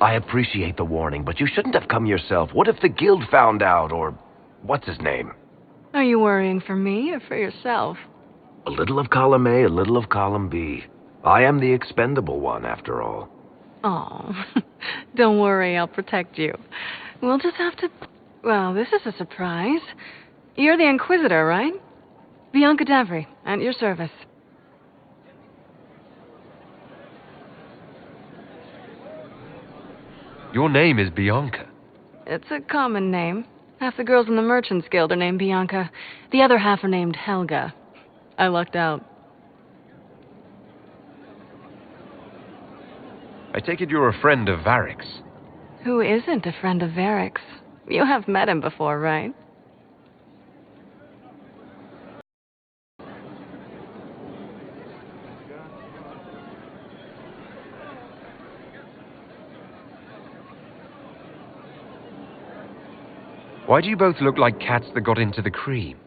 I appreciate the warning, but you shouldn't have come yourself. What if the guild found out, or what's his name? Are you worrying for me or for yourself? A little of column A, a little of column B. I am the expendable one, after all. Oh, don't worry, I'll protect you. We'll just have to... Well, this is a surprise. You're the Inquisitor, right? Bianca Davry, at your service. Your name is Bianca. It's a common name. Half the girls in the Merchants Guild are named Bianca. The other half are named Helga. I lucked out. I take it you're a friend of Varric's. Who isn't a friend of Varric's? You have met him before, right? Why do you both look like cats that got into the cream?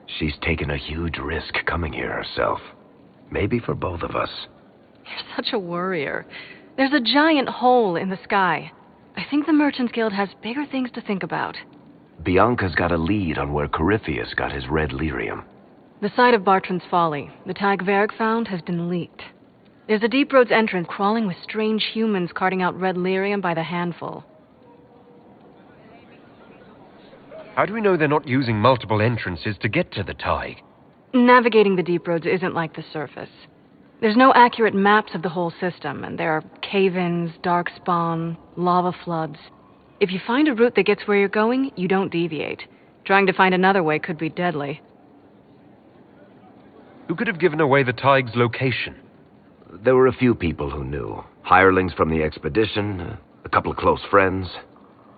She's taken a huge risk coming here herself. Maybe for both of us. You're such a worrier. There's a giant hole in the sky. I think the Merchants Guild has bigger things to think about. Bianca's got a lead on where Corypheus got his red lyrium. The site of Bartran's Folly, the tag Varric found, has been leaked. There's a Deep Roads entrance crawling with strange humans carting out red lyrium by the handful. How do we know they're not using multiple entrances to get to the Tig? Navigating the Deep Roads isn't like the surface. There's no accurate maps of the whole system, and there are cave-ins, dark spawn, lava floods. If you find a route that gets where you're going, you don't deviate. Trying to find another way could be deadly. Who could have given away the Tig's location? There were a few people who knew. Hirelings from the expedition, a couple of close friends.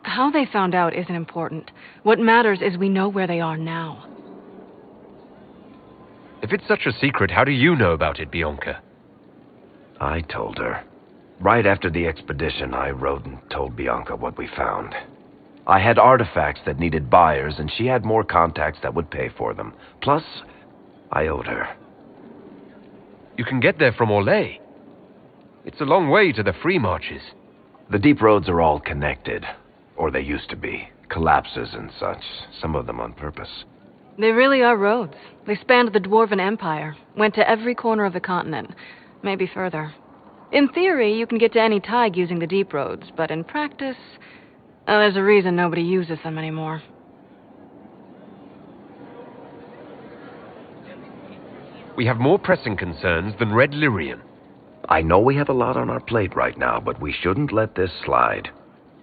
How they found out isn't important. What matters is we know where they are now. If it's such a secret, how do you know about it, Bianca? I told her. Right after the expedition, I wrote and told Bianca what we found. I had artifacts that needed buyers, and she had more contacts that would pay for them. Plus, I owed her. You can get there from Orlais. It's a long way to the free marches. The deep roads are all connected. Or they used to be. Collapses and such. Some of them on purpose. They really are roads. They spanned the Dwarven Empire. Went to every corner of the continent. Maybe further. In theory, you can get to any Tig using the deep roads, but in practice, there's a reason nobody uses them anymore. We have more pressing concerns than red lyrium. I know we have a lot on our plate right now, but we shouldn't let this slide.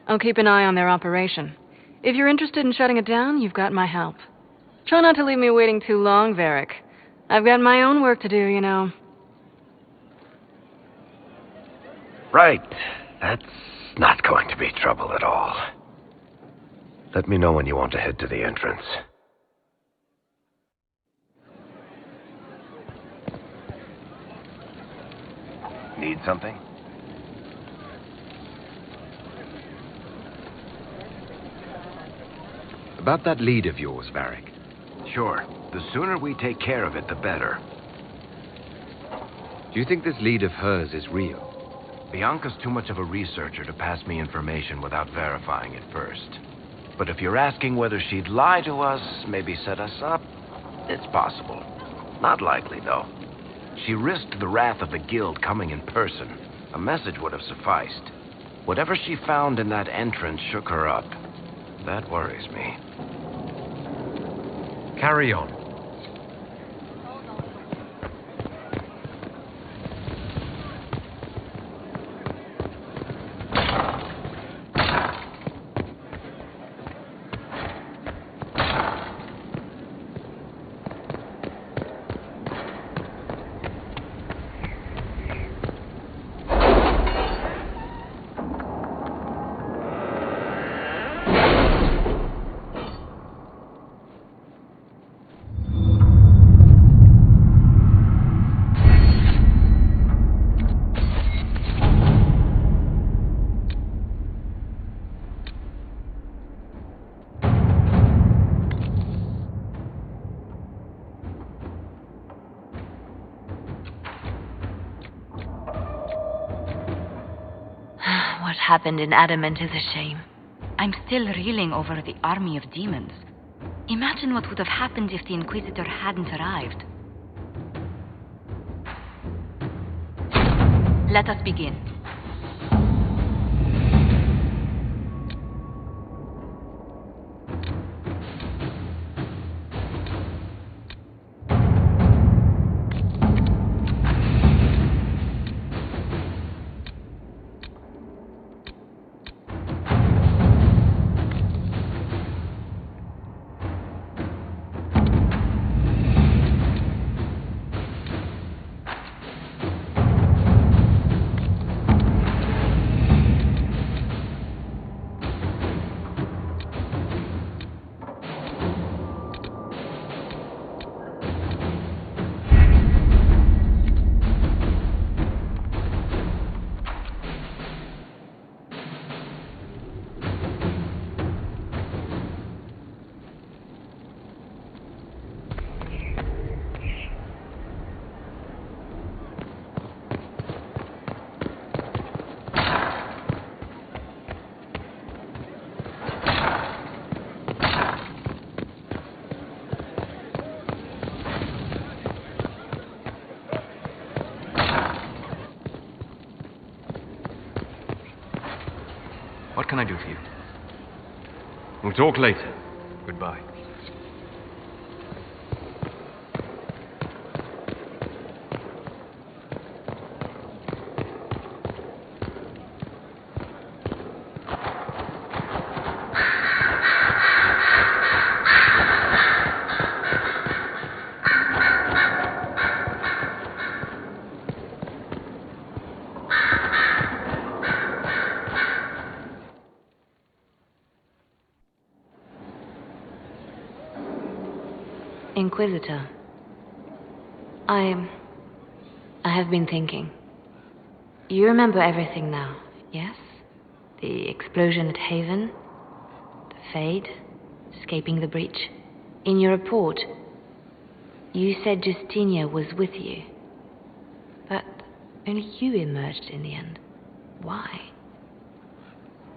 I'll keep an eye on their operation. If you're interested in shutting it down, you've got my help. Try not to leave me waiting too long, Varric. I've got my own work to do, you know. Right. That's not going to be trouble at all. Let me know when you want to head to the entrance. Need something? About that lead of yours, Varric. Sure. The sooner we take care of it, the better. Do you think this lead of hers is real? Bianca's too much of a researcher to pass me information without verifying it first. But if you're asking whether she'd lie to us, maybe set us up, it's possible. Not likely, though. She risked the wrath of the guild coming in person. A message would have sufficed. Whatever she found in that entrance shook her up. That worries me. Carry on. What happened in Adamant is a shame. I'm still reeling over the army of demons. Imagine what would have happened if the Inquisitor hadn't arrived. Let us begin. What can I do for you? We'll talk later. Goodbye. Inquisitor, I have been thinking. You remember everything now, yes? The explosion at Haven, the Fade, escaping the breach. In your report, you said Justinia was with you. But only you emerged in the end. Why?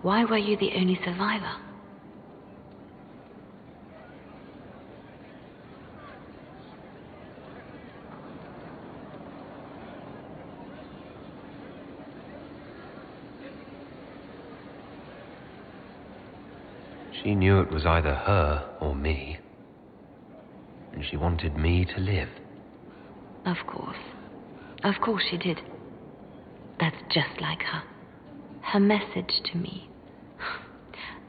Why were you the only survivor? She knew it was either her or me. And she wanted me to live. Of course. Of course she did. That's just like her. Her message to me.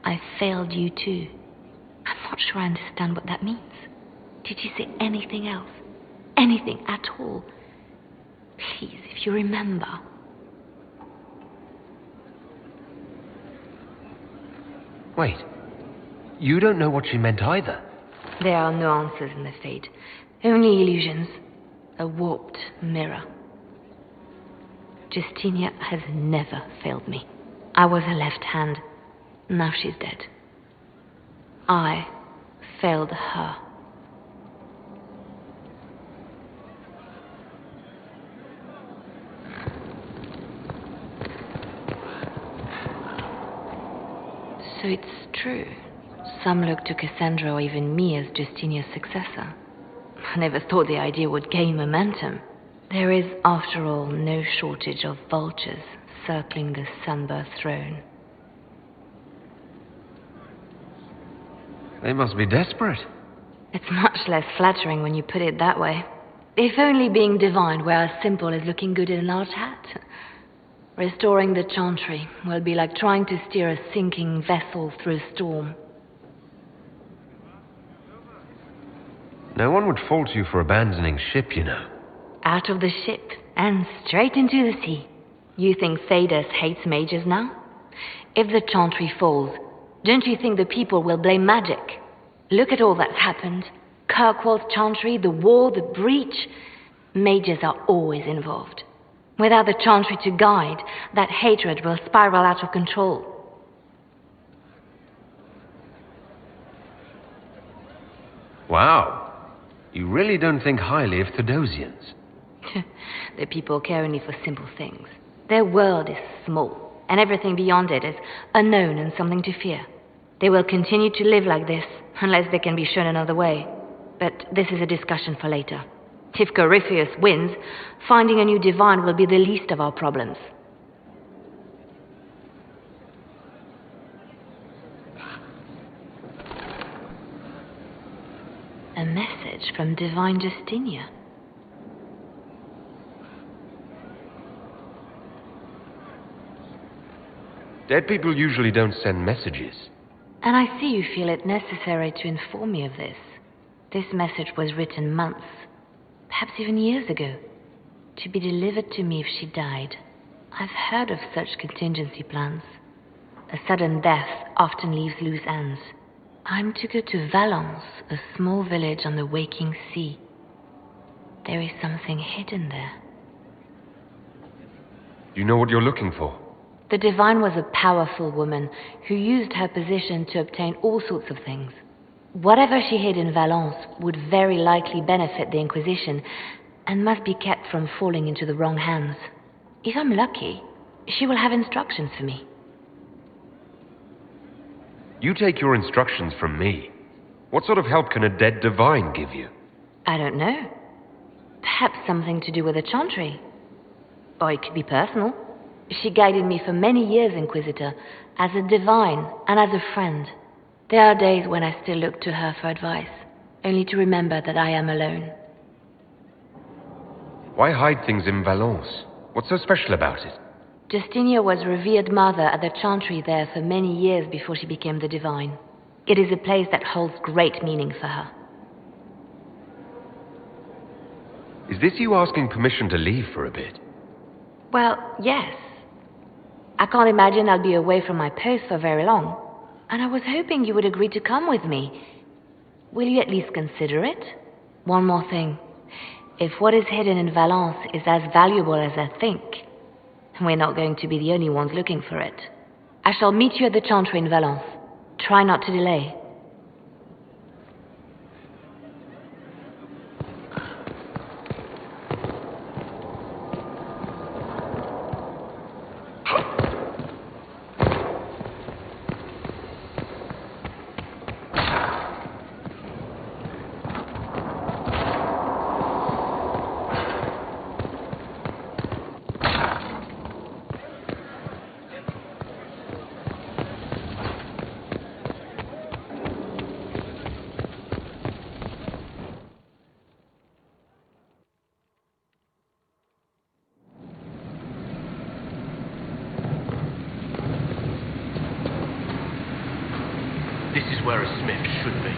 I failed you too. I'm not sure I understand what that means. Did you say anything else? Anything at all? Please, if you remember. Wait. You don't know what she meant either. There are no answers in the Fate. Only illusions. A warped mirror. Justinia has never failed me. I was her left hand. Now she's dead. I failed her. So it's true. Some look to Cassandra or even me as Justinia's successor. I never thought the idea would gain momentum. There is, after all, no shortage of vultures circling the Sunburst throne. They must be desperate. It's much less flattering when you put it that way. If only being divine were as simple as looking good in a large hat. Restoring the Chantry will be like trying to steer a sinking vessel through a storm. No one would fault you for abandoning ship, you know. Out of the ship and straight into the sea. You think Thedas hates mages now? If the Chantry falls, don't you think the people will blame magic? Look at all that's happened. Kirkwall's Chantry, the war, the breach. Mages are always involved. Without the Chantry to guide, that hatred will spiral out of control. Wow. You really don't think highly of Thedosians. The people care only for simple things. Their world is small, and everything beyond it is unknown and something to fear. They will continue to live like this, unless they can be shown another way. But this is a discussion for later. If Corypheus wins, finding a new divine will be the least of our problems. A message from Divine Justinia. Dead people usually don't send messages. And I see you feel it necessary to inform me of this. This message was written months, perhaps even years ago, to be delivered to me if she died. I've heard of such contingency plans. A sudden death often leaves loose ends. I'm to go to Valence, a small village on the waking sea. There is something hidden there. You know what you're looking for? The Divine was a powerful woman who used her position to obtain all sorts of things. Whatever she hid in Valence would very likely benefit the Inquisition and must be kept from falling into the wrong hands. If I'm lucky, she will have instructions for me. You take your instructions from me. What sort of help can a dead divine give you? I don't know. Perhaps something to do with the chantry. Or it could be personal. She guided me for many years, Inquisitor, as a divine and as a friend. There are days when I still look to her for advice, only to remember that I am alone. Why hide things in Valence? What's so special about it? Justinia was revered mother at the chantry there for many years before she became the divine. It is a place that holds great meaning for her. Is this you asking permission to leave for a bit? Well, yes. I can't imagine I'll be away from my post for very long. And I was hoping you would agree to come with me. Will you at least consider it? One more thing. If what is hidden in Valence is as valuable as I think, we're not going to be the only ones looking for it. I shall meet you at the chantry in Valence. Try not to delay. This is where a smith should be.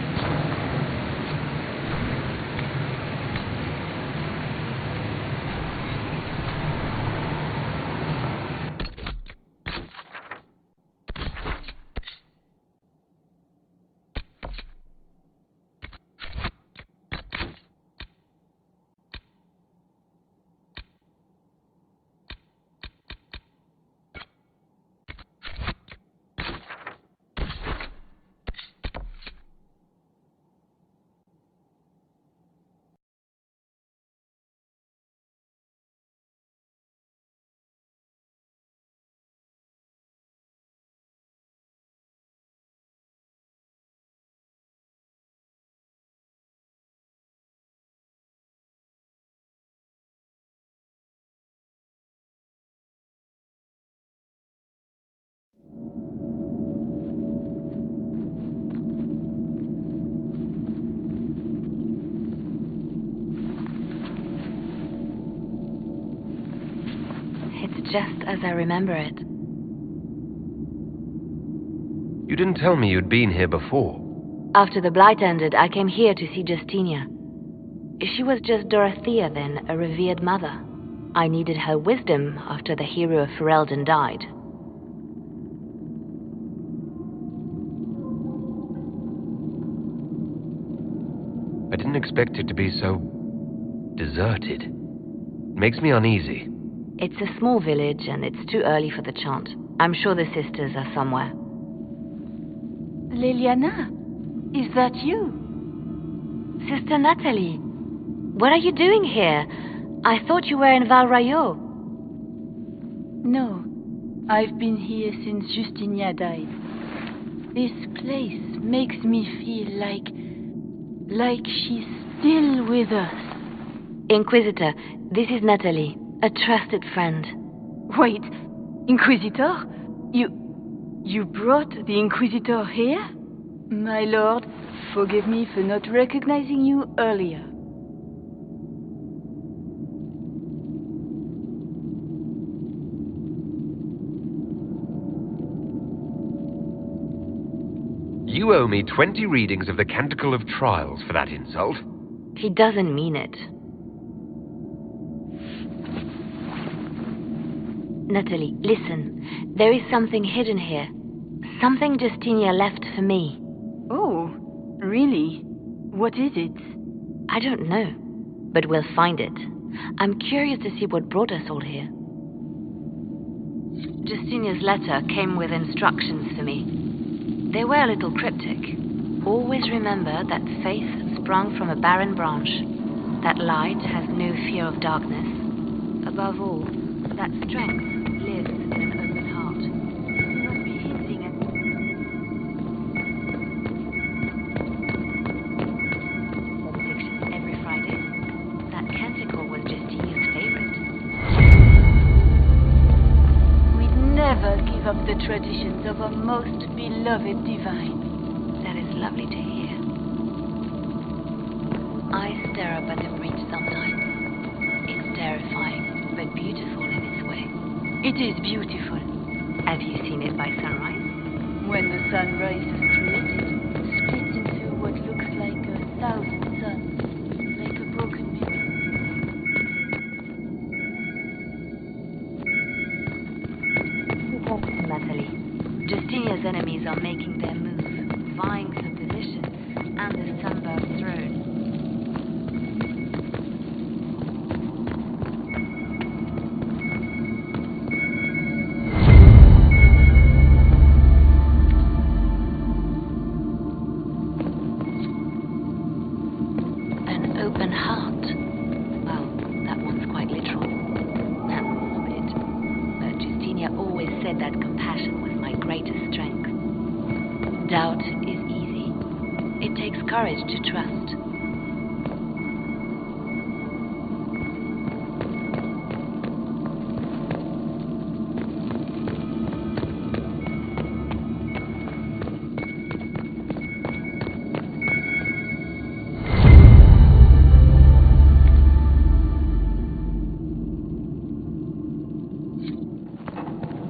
It's just as I remember it. You didn't tell me you'd been here before. After the Blight ended, I came here to see Justinia. She was just Dorothea then, a revered mother. I needed her wisdom after the hero of Ferelden died. I didn't expect it to be so deserted. It makes me uneasy. It's a small village and it's too early for the chant. I'm sure the sisters are somewhere. Liliana, is that you? Sister Natalie, what are you doing here? I thought you were in Val Rayo. No, I've been here since Justinia died. This place makes me feel like she's still with us. Inquisitor, this is Natalie, a trusted friend. Wait, Inquisitor? You brought the Inquisitor here? My lord, forgive me for not recognizing you earlier. You owe me 20 readings of the Canticle of Trials for that insult. He doesn't mean it. Natalie, listen. There is something hidden here. Something Justinia left for me. Oh, really? What is it? I don't know, but we'll find it. I'm curious to see what brought us all here. Justinia's letter came with instructions for me. They were a little cryptic. Always remember that faith sprung from a barren branch, that light has no fear of darkness. Above all, that strength lives in an open heart. You must be hinting at... Benedictions every Friday. That canticle was Justinia's favorite. We'd never give up the traditions of a most beloved divine. That is lovely to hear. I stare up at the breach sometimes. It's terrifying, but beautiful in its way. It is beautiful. Have you seen it by sunrise? When the sun rises through it, it splits into what looks like 1,000 suns, like a broken mirror. Natalie, Justinia's enemies are making their move, vying for position and the sunburst throne. An open heart. Well, that one's quite literal and morbid. But Justinia always said that compassion was my greatest strength. Doubt is easy. It takes courage to trust.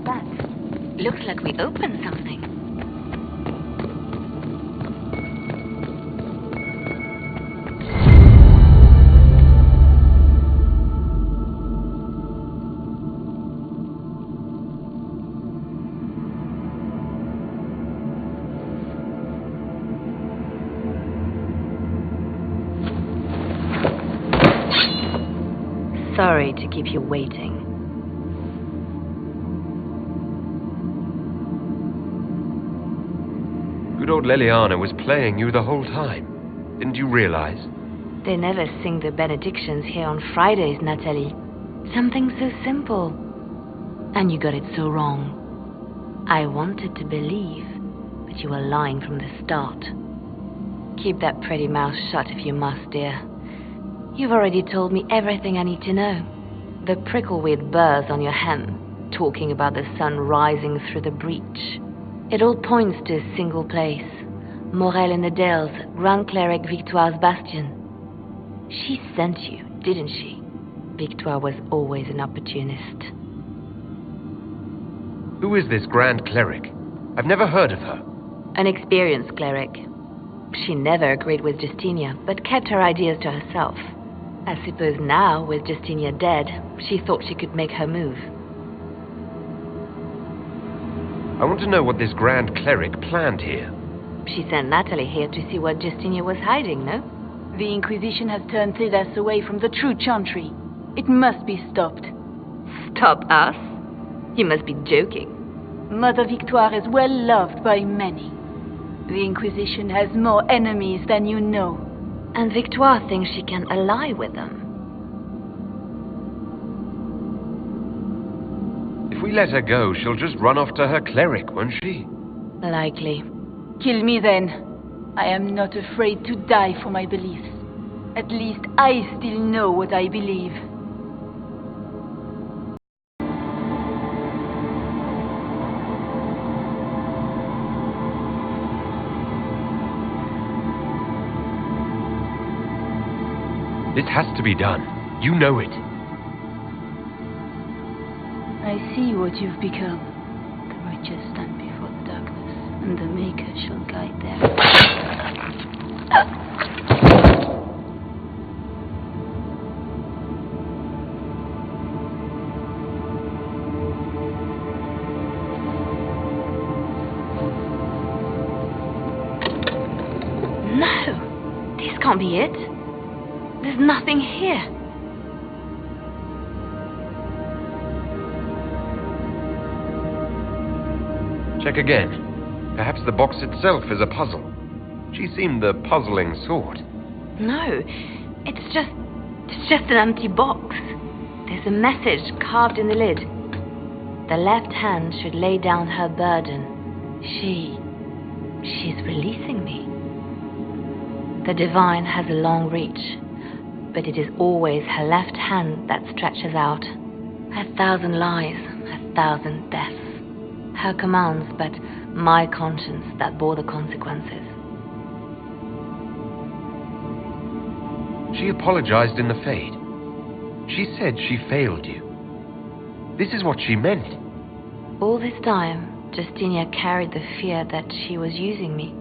That looks like we opened something. Sorry to keep you waiting. Good old Leliana was playing you the whole time. Didn't you realize? They never sing the benedictions here on Fridays, Natalie. Something so simple. And you got it so wrong. I wanted to believe, but you were lying from the start. Keep that pretty mouth shut if you must, dear. You've already told me everything I need to know. The prickleweed burrs on your hem, talking about the sun rising through the breach. It all points to a single place. Morel in the Dales, Grand Cleric Victoire's bastion. She sent you, didn't she? Victoire was always an opportunist. Who is this Grand Cleric? I've never heard of her. An experienced cleric. She never agreed with Justinia, but kept her ideas to herself. I suppose now, with Justinia dead, she thought she could make her move. I want to know what this Grand Cleric planned here. She sent Natalie here to see what Justinia was hiding, no? The Inquisition has turned Thidas away from the true chantry. It must be stopped. Stop us? You must be joking. Mother Victoire is well loved by many. The Inquisition has more enemies than you know. And Victoire thinks she can ally with them. If we let her go, she'll just run off to her cleric, won't she? Likely. Kill me then. I am not afraid to die for my beliefs. At least I still know what I believe. This has to be done. You know it. I see what you've become. The righteous stand before the darkness, and the Maker shall guide them. No! This can't be it. There's nothing here. Check again. Perhaps the box itself is a puzzle. She seemed the puzzling sort. No, it's just an empty box. There's a message carved in the lid. The left hand should lay down her burden. She's releasing me. The divine has a long reach, but it is always her left hand that stretches out. 1,000 lies, 1,000 deaths. Her commands, but my conscience that bore the consequences. She apologized in the Fade. She said she failed you. This is what she meant. All this time, Justinia carried the fear that she was using me,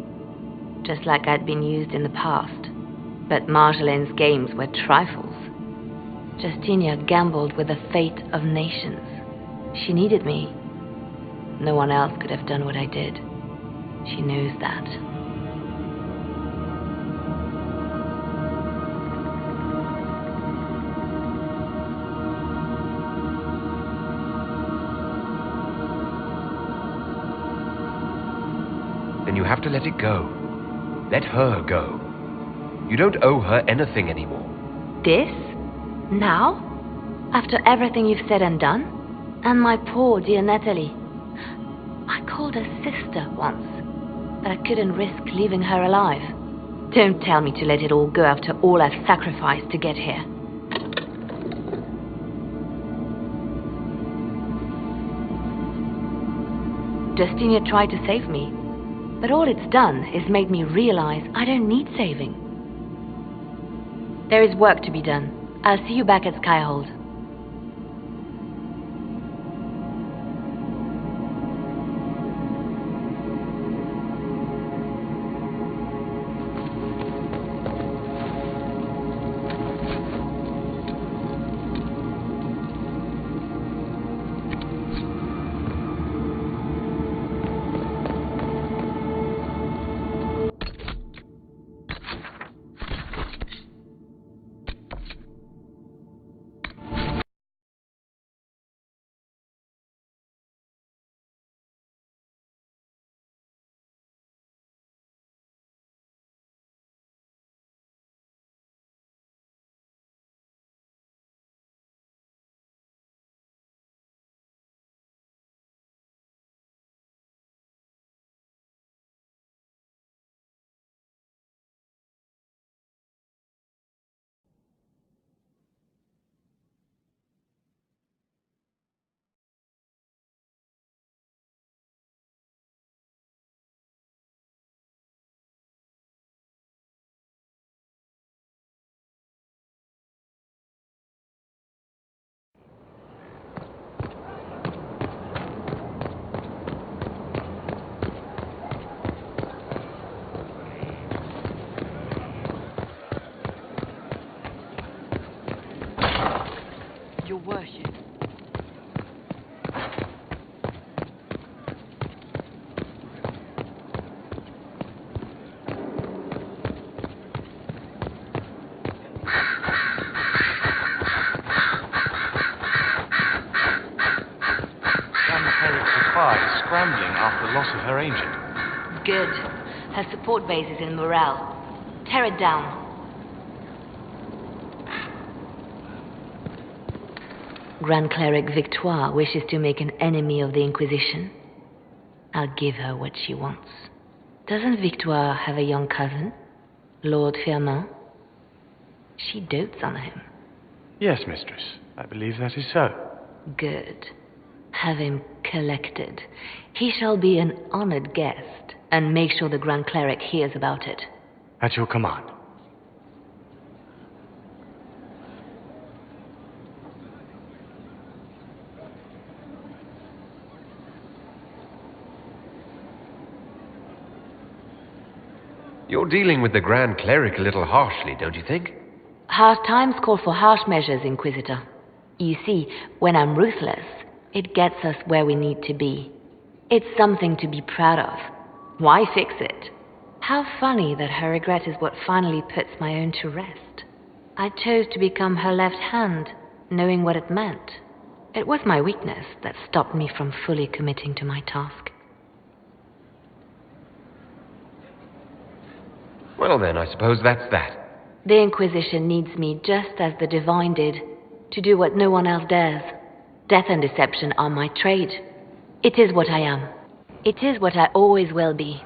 just like I'd been used in the past. But Marjolaine's games were trifles. Justinia gambled with the fate of nations. She needed me. No one else could have done what I did. She knows that. Then you have to let it go. Let her go. You don't owe her anything anymore. This? Now? After everything you've said and done? And my poor dear Natalie. I called her sister once, but I couldn't risk leaving her alive. Don't tell me to let it all go after all I've sacrificed to get here. Justinia tried to save me, but all it's done is made me realize I don't need saving. There is work to be done. I'll see you back at Skyhold. Your worship. Scrambling after the loss of her agent. Good. Her support base is in Morale. Tear it down. Grand Cleric Victoire wishes to make an enemy of the Inquisition, I'll give her what she wants. Doesn't Victoire have a young cousin, Lord Firmin? She dotes on him. Yes, mistress. I believe that is so. Good. Have him collected. He shall be an honored guest, and make sure the Grand Cleric hears about it. At your command. You're dealing with the Grand Cleric a little harshly, don't you think? Harsh times call for harsh measures, Inquisitor. You see, when I'm ruthless, it gets us where we need to be. It's something to be proud of. Why fix it? How funny that her regret is what finally puts my own to rest. I chose to become her left hand, knowing what it meant. It was my weakness that stopped me from fully committing to my task. Well then, I suppose that's that. The Inquisition needs me just as the Divine did, to do what no one else dares. Death and deception are my trade. It is what I am. It is what I always will be.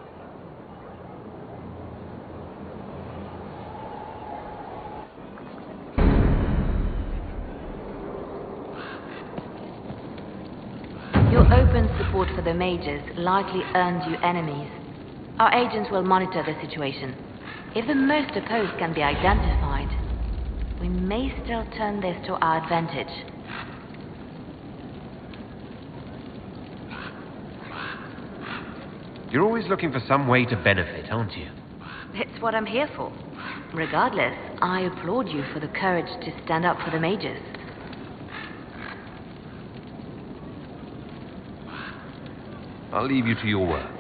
Your open support for the mages likely earns you enemies. Our agents will monitor the situation. If the most opposed can be identified, we may still turn this to our advantage. You're always looking for some way to benefit, aren't you? It's what I'm here for. Regardless, I applaud you for the courage to stand up for the mages. I'll leave you to your work.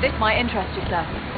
This might interest you, sir.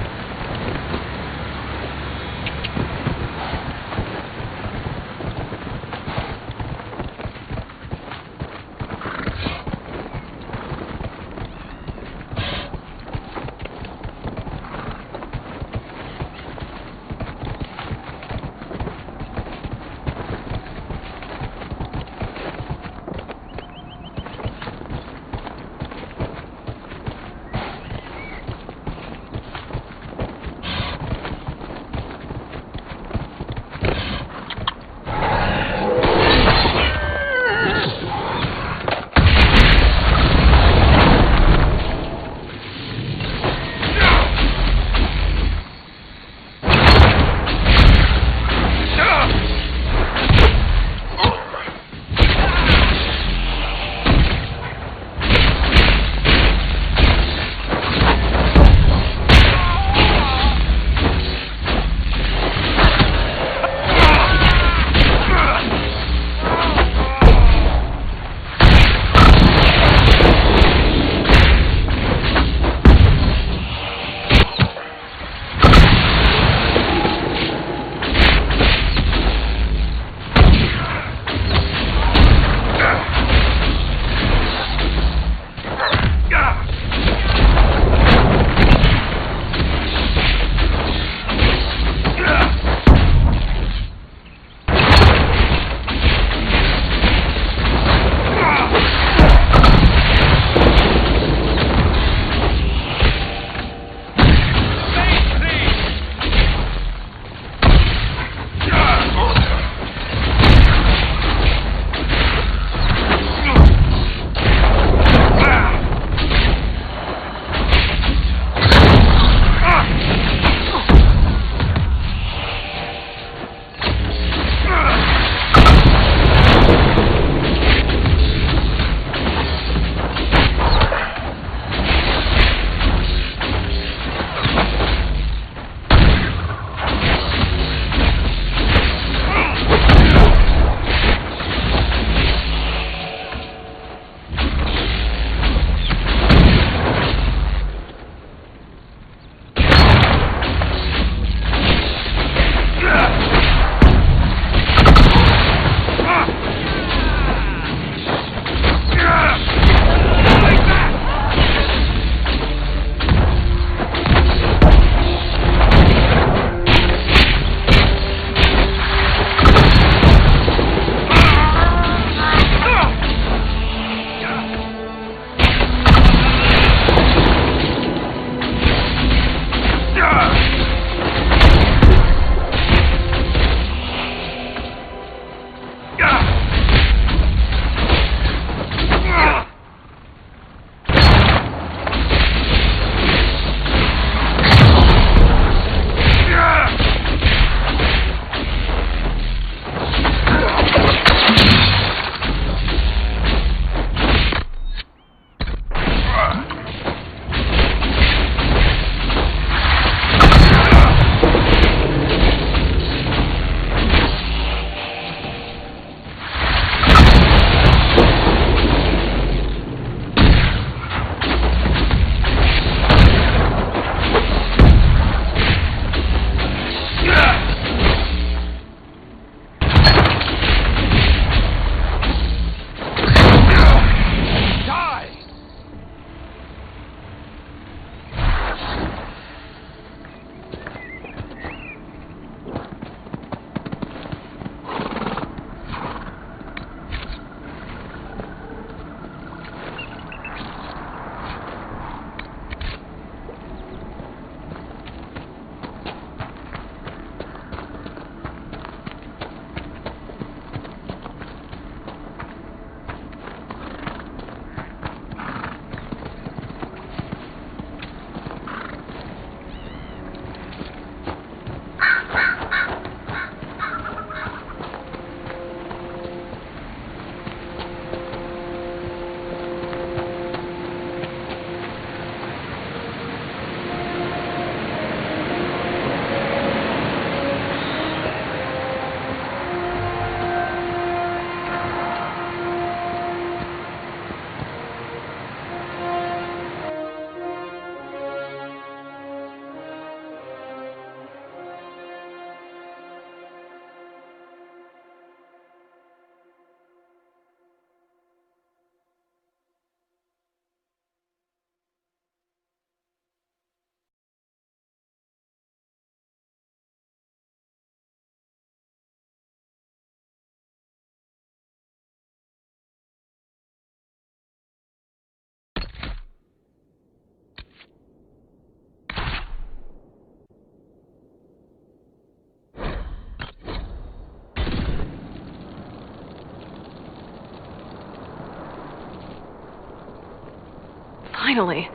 finally.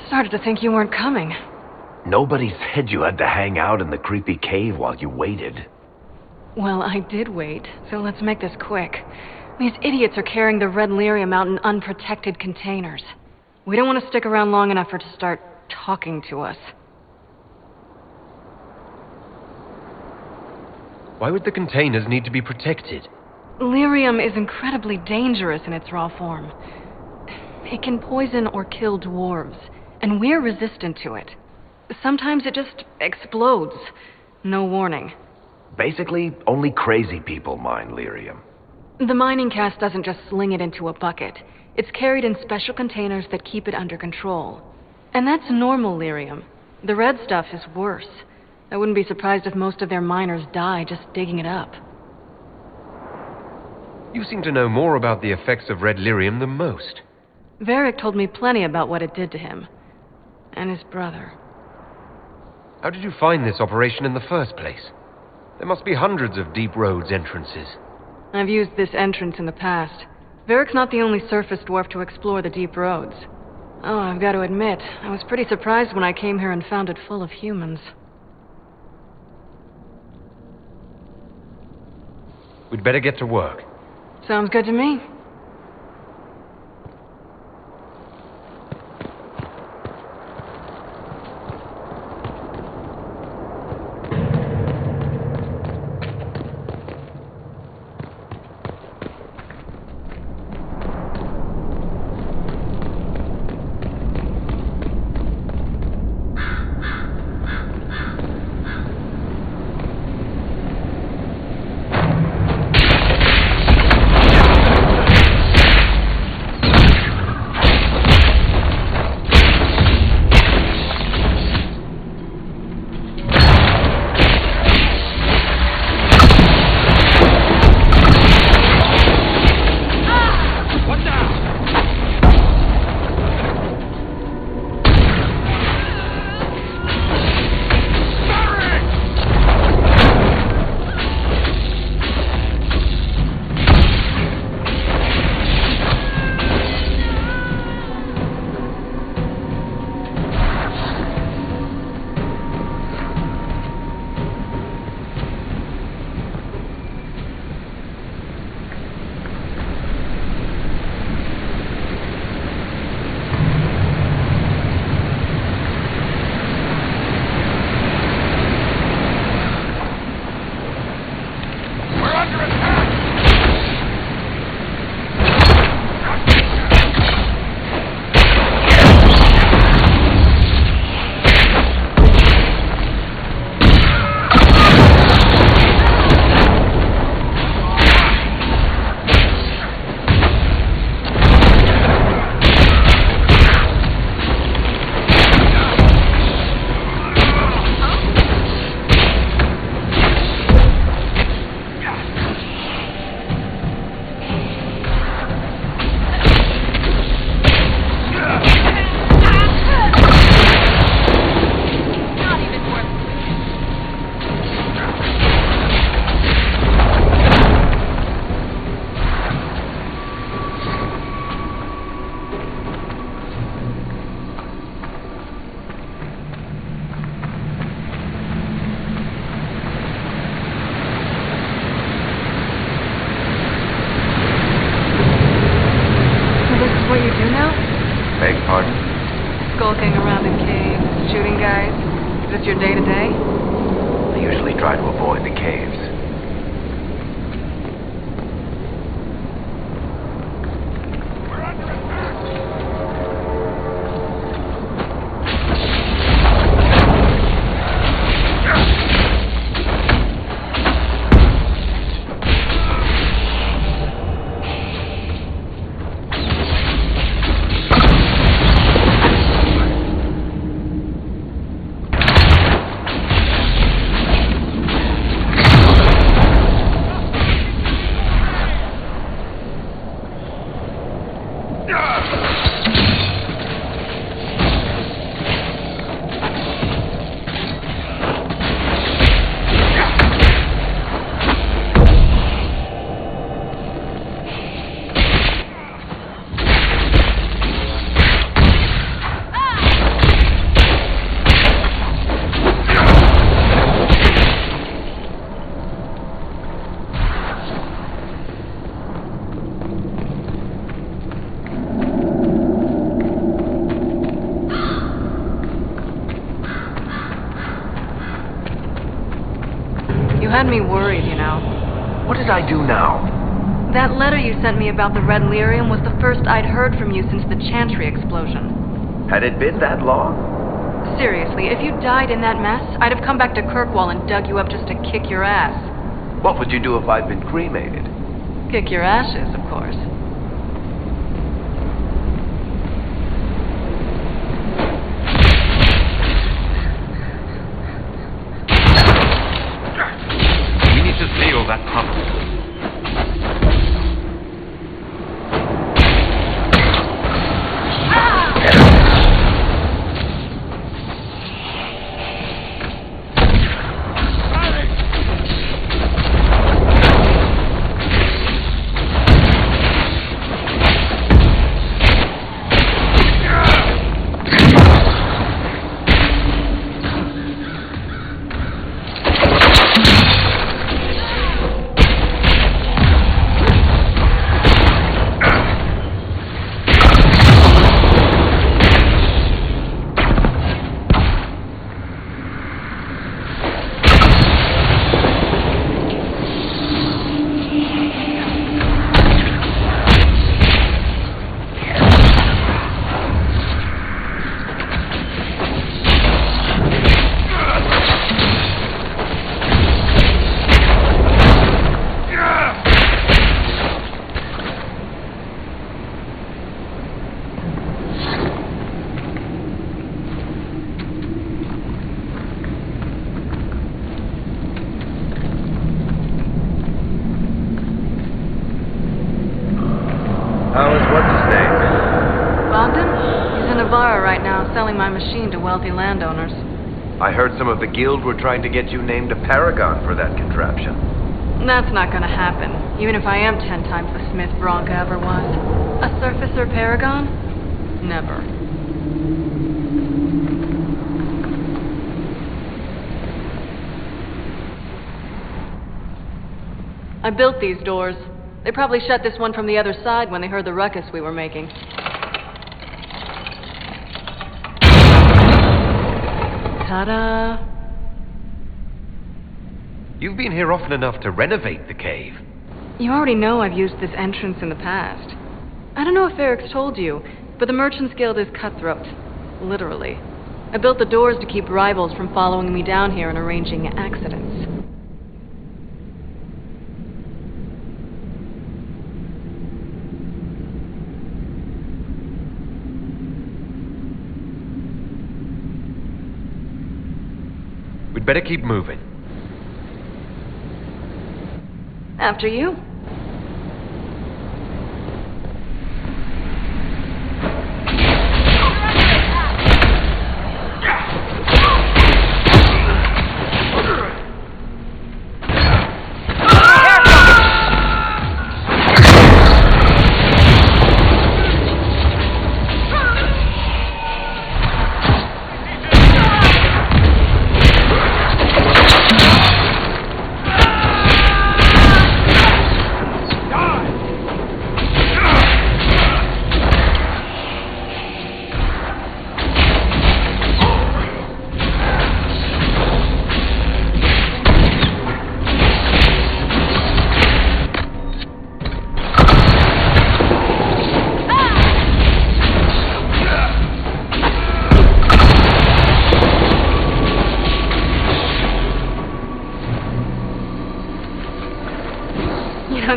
Started to think you weren't coming. Nobody said you had to hang out in the creepy cave while you waited. Well, I did wait, so let's make this quick. These idiots are carrying the red lyrium out in unprotected containers. We don't want to stick around long enough for it to start talking to us. Why would the containers need to be protected? Lyrium is incredibly dangerous in its raw form. It can poison or kill dwarves, and we're resistant to it. Sometimes it just explodes. No warning. Basically, only crazy people mine lyrium. The mining cast doesn't just sling it into a bucket. It's carried in special containers that keep it under control. And that's normal lyrium. The red stuff is worse. I wouldn't be surprised if most of their miners die just digging it up. You seem to know more about the effects of red lyrium than most. Varric told me plenty about what it did to him. And his brother. How did you find this operation in the first place? There must be hundreds of deep roads entrances. I've used this entrance in the past. Varric's not the only surface dwarf to explore the deep roads. Oh, I've got to admit, I was pretty surprised when I came here and found it full of humans. We'd better get to work. Sounds good to me. Skulking around in caves, shooting guys? Is this your day-to-day? I usually try to avoid the caves. You had me worried, you know. What did I do now? That letter you sent me about the red lyrium was the first I'd heard from you since the Chantry explosion. Had it been that long? Seriously, if you died in that mess, I'd have come back to Kirkwall and dug you up just to kick your ass. What would you do if I'd been cremated? Kick your ashes, of course. We need to seal that tunnel. Selling my machine to wealthy landowners. I heard some of the guild were trying to get you named a paragon for that contraption. That's not gonna happen, even if I am 10 times the Smith Bronca ever was. A surfacer paragon? Never. I built these doors. They probably shut this one from the other side when they heard the ruckus we were making. Ta-da! You've been here often enough to renovate the cave. You already know I've used this entrance in the past. I don't know if Eric's told you, but the Merchants Guild is cutthroat. Literally. I built the doors to keep rivals from following me down here and arranging accidents. We'd better keep moving. After you.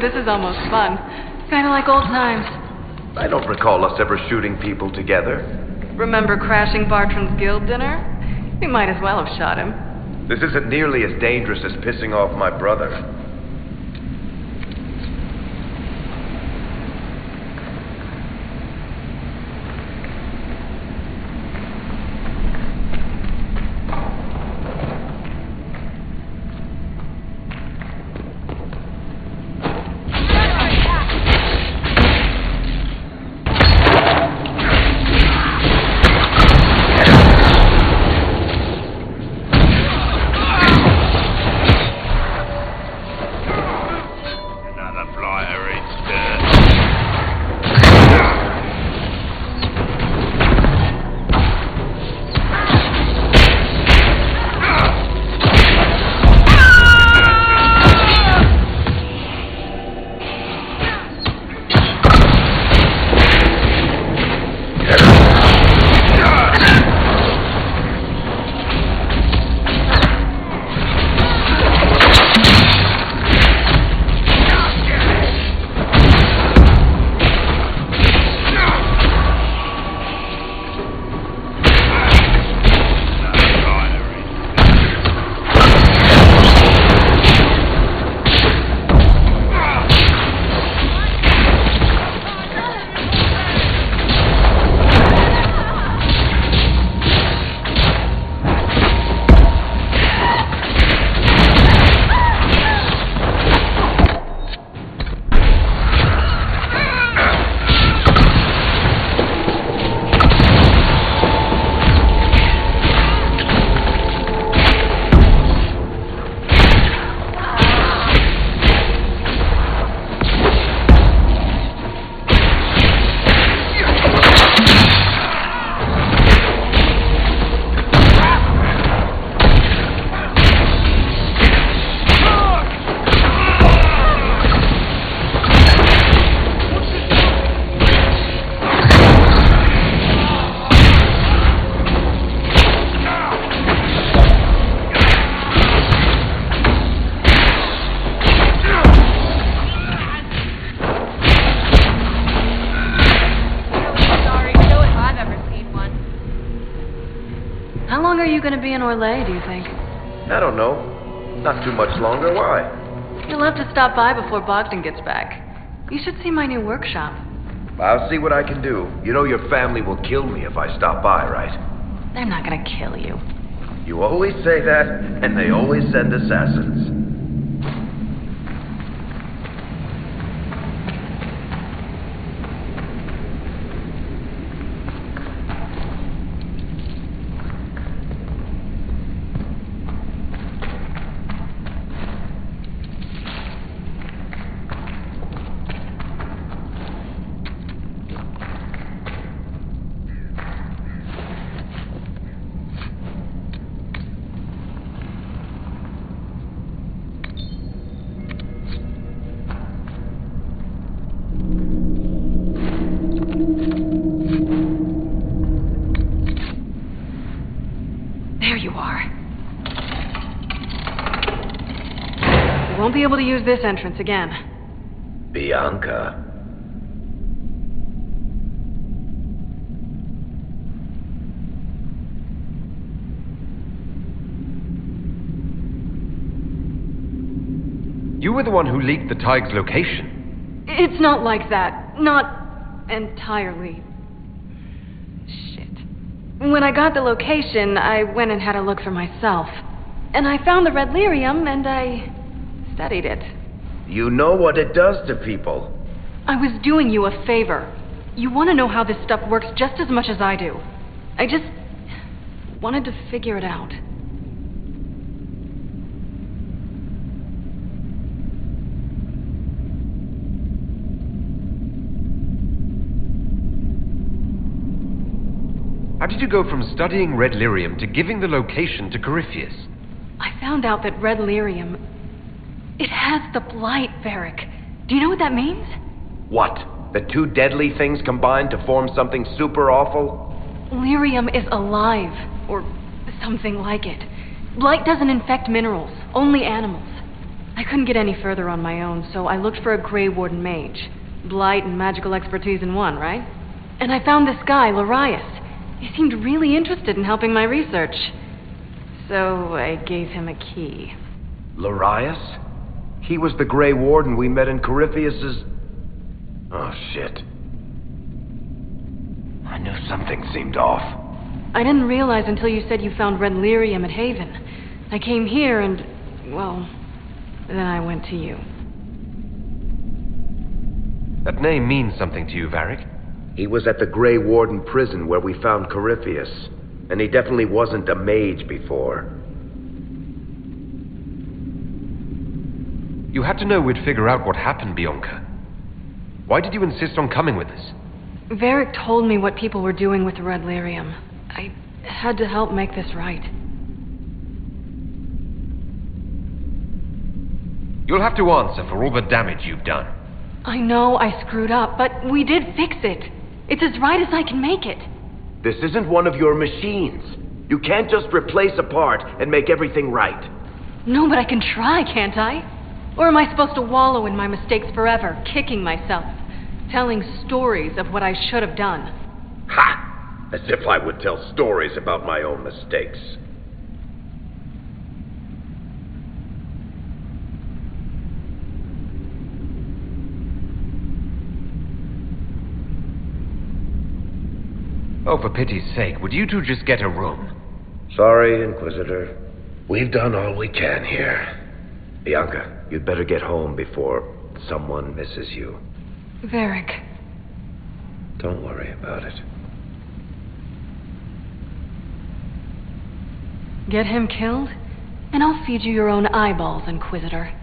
This is almost fun. Kind of like old times. I don't recall us ever shooting people together. Remember crashing Bartram's guild dinner? We might as well have shot him. This isn't nearly as dangerous as pissing off my brother. you going to be in Orlais, do you think? I don't know. Not too much longer. Why? You'll have to stop by before Bogdan gets back. You should see my new workshop. I'll see what I can do. You know your family will kill me if I stop by, right? They're not going to kill you. You always say that, and they always send assassins. Won't be able to use this entrance again. Bianca. You were the one who leaked the Tig's location. It's not like that. Not entirely. Shit. When I got the location, I went and had a look for myself. And I found the red lyrium, and I studied it. You know what it does to people. I was doing you a favor. You want to know how this stuff works just as much as I do. I just wanted to figure it out. How did you go from studying red lyrium to giving the location to Corypheus? I found out that red lyrium, it has the blight, Varric. Do you know what that means? What? The two deadly things combined to form something super awful? Lyrium is alive, or something like it. Blight doesn't infect minerals, only animals. I couldn't get any further on my own, so I looked for a Grey Warden mage. Blight and magical expertise in one, right? And I found this guy, Larius. He seemed really interested in helping my research. So I gave him a key. Larius? He was the Grey Warden we met in Corypheus's... Oh, shit. I knew something seemed off. I didn't realize until you said you found red lyrium at Haven. I came here and, well, then I went to you. That name means something to you, Varric. He was at the Grey Warden prison where we found Corypheus. And he definitely wasn't a mage before. You had to know we'd figure out what happened, Bianca. Why did you insist on coming with us? Varric told me what people were doing with the red lyrium. I had to help make this right. You'll have to answer for all the damage you've done. I know I screwed up, but we did fix it. It's as right as I can make it. This isn't one of your machines. You can't just replace a part and make everything right. No, but I can try, can't I? Or am I supposed to wallow in my mistakes forever, kicking myself, telling stories of what I should have done? Ha! As if I would tell stories about my own mistakes. Oh, for pity's sake, would you two just get a room? Sorry, Inquisitor. We've done all we can here. Bianca, you'd better get home before someone misses you. Varric. Don't worry about it. Get him killed, and I'll feed you your own eyeballs, Inquisitor.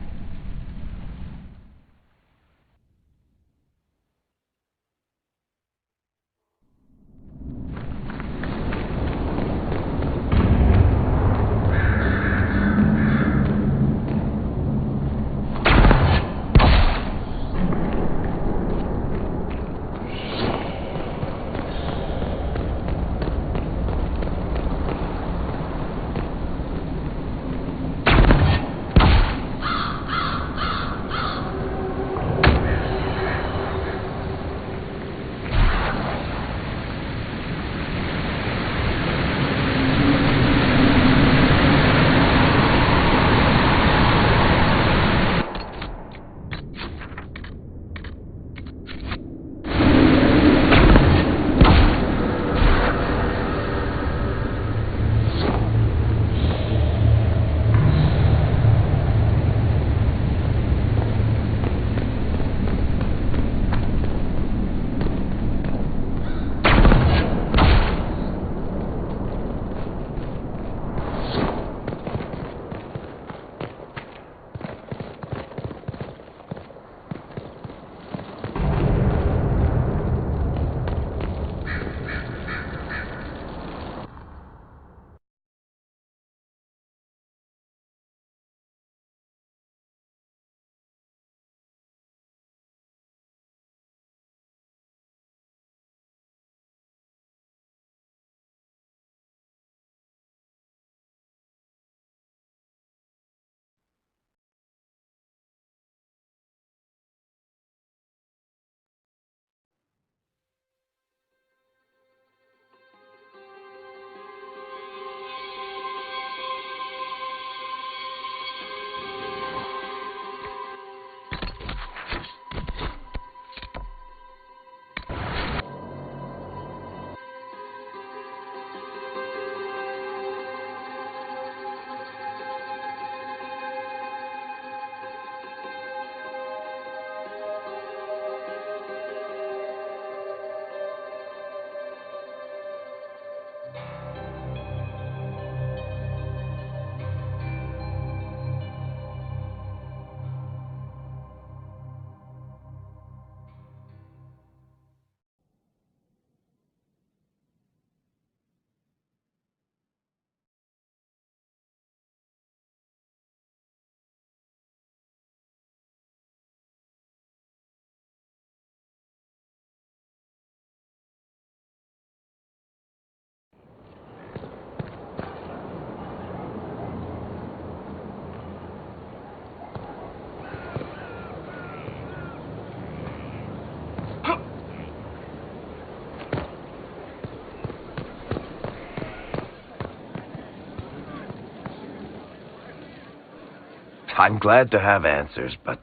I'm glad to have answers, but...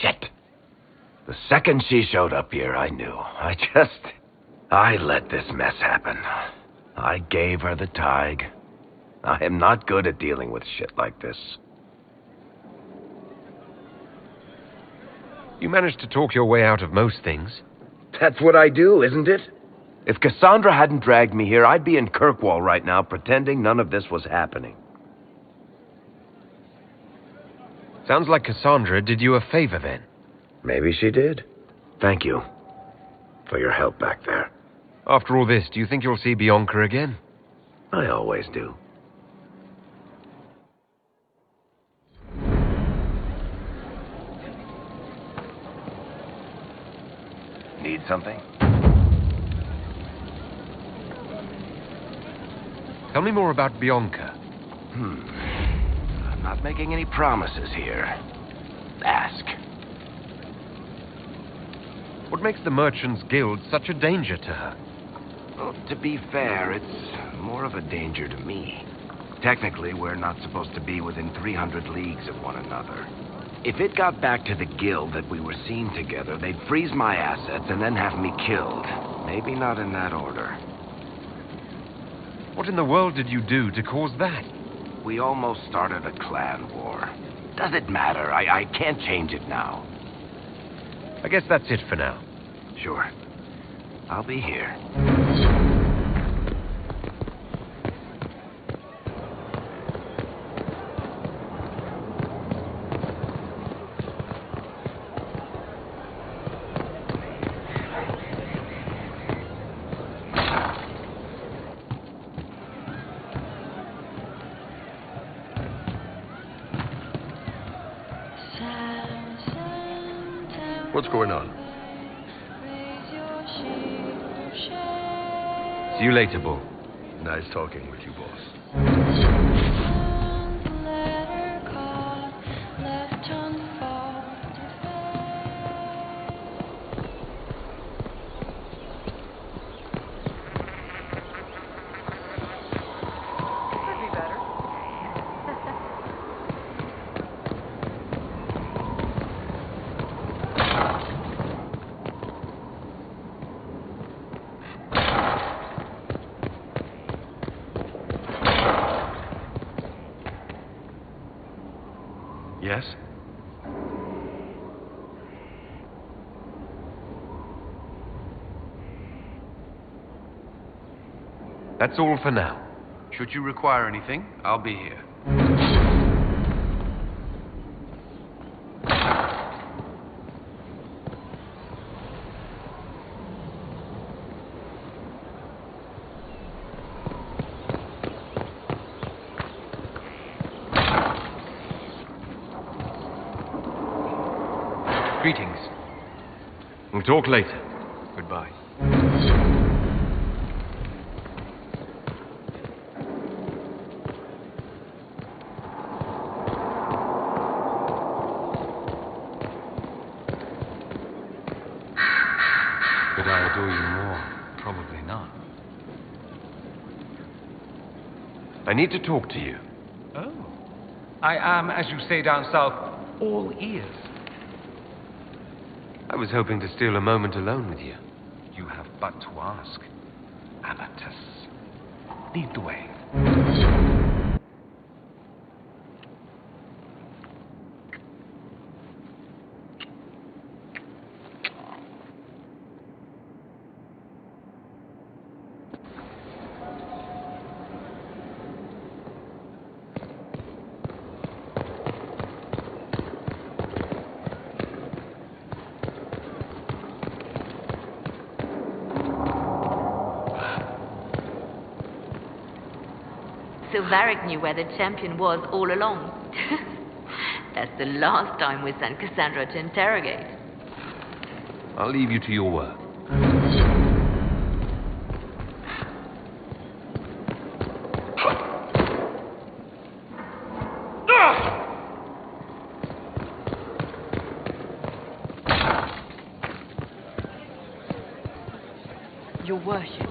shit. The second she showed up here, I knew. I let this mess happen. I gave her the tig. I am not good at dealing with shit like this. You managed to talk your way out of most things. That's what I do, isn't it? If Cassandra hadn't dragged me here, I'd be in Kirkwall right now pretending none of this was happening. Sounds like Cassandra did you a favor then. Maybe she did. Thank you for your help back there. After all this, do you think you'll see Bianca again? I always do. Need something? Tell me more about Bianca. I'm not making any promises here. Ask. What makes the Merchants Guild such a danger to her? Well, to be fair, it's more of a danger to me. Technically, we're not supposed to be within 300 leagues of one another. If it got back to the guild that we were seen together, they'd freeze my assets and then have me killed. Maybe not in that order. What in the world did you do to cause that? We almost started a clan war. Does it matter? I can't change it now. I guess that's it for now. Sure. I'll be here. What's going on? See you later, Bull. Nice talking with you, boss. Yes? That's all for now. Should you require anything, I'll be here. Greetings. We'll talk later. Goodbye. Could I adore you more? Probably not. I need to talk to you. Oh. I am, as you say down south, all ears. I was hoping to steal a moment alone with you. You have but to ask. Amatus. Lead the way. Silvaric knew where the champion was all along. That's the last time we sent Cassandra to interrogate. I'll leave you to your work. Your worship.